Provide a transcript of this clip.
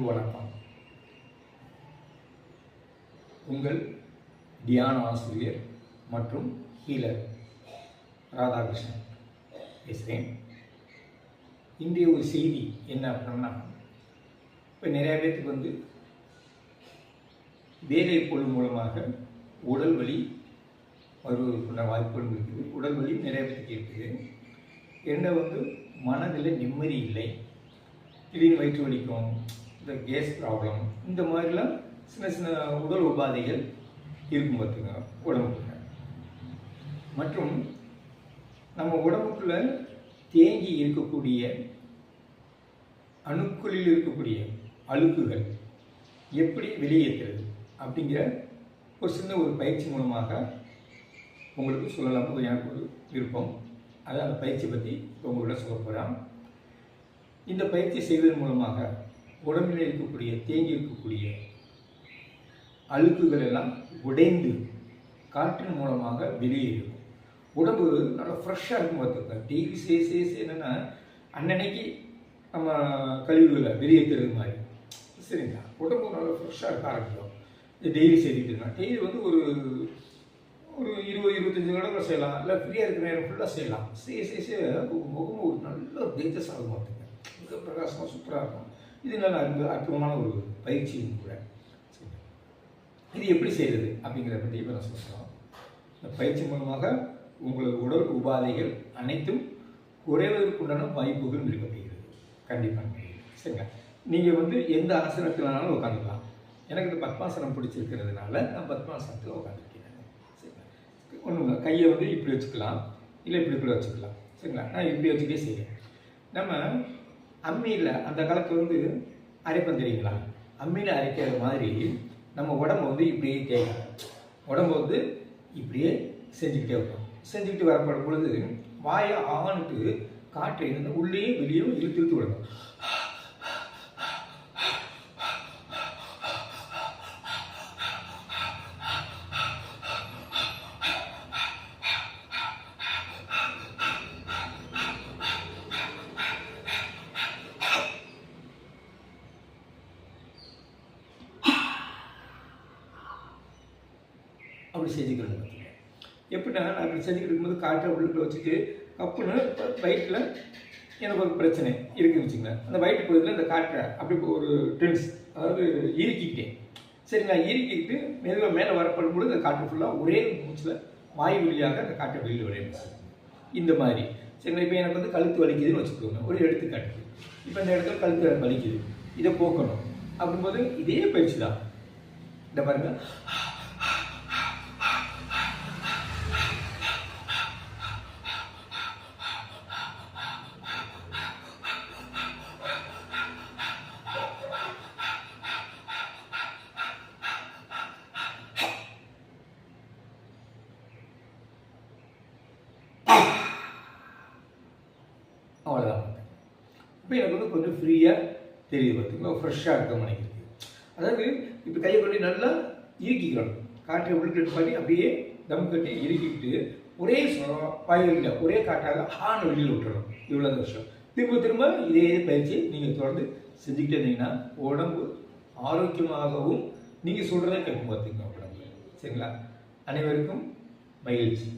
அன்பு வணக்கம். உங்கள் தியான ஆசிரியர் மற்றும் ஹீலர் ராதாகிருஷ்ணன் பேசுகிறேன். இன்றைய ஒரு செய்தி என்ன அப்படின்னா, இப்போ நிறைய பேருக்கு வேலை பொழு மூலமாக உடல் வலி வருவதற்குள்ள வாய்ப்புகள் இருக்குது. உடல் வலி நிறைய பேருக்கு இருக்குது. என்ன மனதில் நிம்மதி இல்லை, திடீர்னு வயிற்று வலிக்கும், இந்த கேஸ் ப்ராப்ளம், இந்த மாதிரிலாம் சின்ன சின்ன உடல் உபாதைகள் இருக்கும் பார்த்துங்க உடம்புக்குள்ள. மற்றும் நம்ம உடம்புக்குள்ள தேங்கி இருக்கக்கூடிய அணுக்களில் இருக்கக்கூடிய அழுக்குகள் எப்படி வெளியேற்றுறது அப்படிங்கிற ஒரு சின்ன ஒரு பயிற்சி மூலமாக உங்களுக்கு சொல்லலாம்னு எனக்கு ஒரு விருப்பம். அதை அந்த பயிற்சி பற்றி இப்போ உங்களோட சொல்ல போகிறேன். இந்த பயிற்சி செய்வதன் மூலமாக உடம்பில் இருக்கக்கூடிய தேங்கி இருக்கக்கூடிய அழுக்குகள் எல்லாம் உடைந்து காற்றின் மூலமாக வெளியேறும். உடம்பு நல்லா ஃப்ரெஷ்ஷாக இருக்கும் பார்த்துக்க. டெய்லி என்னென்னா அன்னன்னைக்கு நம்ம கழிவுகளை வெளியேற்றுறது மாதிரி சரிங்களா. உடம்பு நல்லா ஃப்ரெஷ்ஷாக இருக்க ஆரம்பிக்கும். டெய்லி செய்துக்கிட்டுனா டெய்லி ஒரு 20-25 நிமிடம் செய்யலாம், இல்லை ஃப்ரீயாக இருக்கிற நேரம் ஃபுல்லாக செய்யலாம். செய்ய முகம் ஒரு நல்ல தேஜஸ் ஆகும் பார்த்துக்க. மிக பிரகாசமாக சூப்பராக இருக்கும். இது நல்ல அற்புதமான ஒரு பயிற்சியும் கூட. இது எப்படி செய்கிறது அப்படிங்கிறத பற்றி இப்போ நான் சொல்கிறோம். இந்த பயிற்சி மூலமாக உங்களுக்கு உடல் உபாதைகள் அனைத்தும் குறைவதற்குண்டான வாய்ப்புகள் இருக்கப்படுகிறது. கண்டிப்பாக சரிங்களா. நீங்கள் எந்த ஆசனத்தினாலும் உட்காந்துக்கலாம். எனக்கு இந்த பத்மாசனம் பிடிச்சிருக்கிறதுனால நான் பத்மாசனத்தில் உட்காந்துருக்கேன். சரிங்களா. ஒன்றுங்க கையை இப்படி வச்சுக்கலாம், இல்லை இப்படி கூட வச்சுக்கலாம். சரிங்களா. நான் இப்படி வச்சுக்கிட்டே செய்வேன். நம்ம அம்மியில் அந்த காலத்தில் அரைப்பம் தெரியுங்களா, அம்மியில் அரைக்கிற மாதிரி நம்ம உடம்பு இப்படியே தேய்க்கணும். உடம்பு இப்படியே செஞ்சுக்கிட்டே இருக்கும். செஞ்சுக்கிட்டு வரப்படும் பொழுது வாயை ஆணுட்டு காற்றை உள்ளே வெளியே இழுத்து விடணும். அப்படி செஞ்சுக்கணும். பார்த்தீங்க எப்படின்னா, நான் அப்படி செஞ்சுக்கிட்டு இருக்கும்போது காற்றை உள்ளுக்குள்ள வச்சுட்டு கப்புன்னு வயிற்றில் எனக்கு ஒரு பிரச்சனை இருக்குன்னு வச்சுங்களேன். அந்த வயிற்று பகுதியில் இந்த காற்றை அப்படி ஒரு டென்ஸ், அதாவது இறுக்கிக்கிட்டேன். சரிங்களா. இறுக்கிக்கிட்டு மெதுவாக மேலே வரப்படும் பொழுது அந்த காற்று ஃபுல்லாக ஒரே மூச்சில் வாயு வழியாக அந்த காற்றை வெளியில் வரையும் இந்த மாதிரி. சரிங்களா. இப்போ எனக்கு கழுத்து வலிக்குதுன்னு வச்சுக்கோங்க, ஒரு எடுத்துக்காட்டுக்கு. இப்போ இந்த இடத்துல கழுத்து வலிக்குது, இதை போக்கணும் அப்படிங்கும்போது இதே பயிற்சி தான். இந்த பாருங்கள், அவ்வளோதான். இப்போ எனக்கு கொஞ்சம் ஃப்ரீயாக தெரியுது பார்த்தீங்களா, ஃப்ரெஷ்ஷாக இருக்க மாதிரி இருக்குது. அதாவது இப்போ கையை கொண்டு நல்லா இறுக்கிக்கிறோம். காற்றை உள்ளிட்டு பண்ணி அப்படியே தம் கட்டி இறுக்கிட்டு ஒரே வாயுவில் ஒரே காற்றாக ஹான் வெளியில் விட்டுறோம். இவ்வளோ வருஷம் திரும்ப இதே பயிற்சி நீங்கள் தொடர்ந்து செஞ்சுக்கிட்டே இருந்தீங்கன்னா உடம்பு ஆரோக்கியமாகவும் நீங்கள் சொல்கிறதே கேட்கும் பார்த்தீங்கன்னா உடம்பு. சரிங்களா. அனைவருக்கும் மகிழ்ச்சி.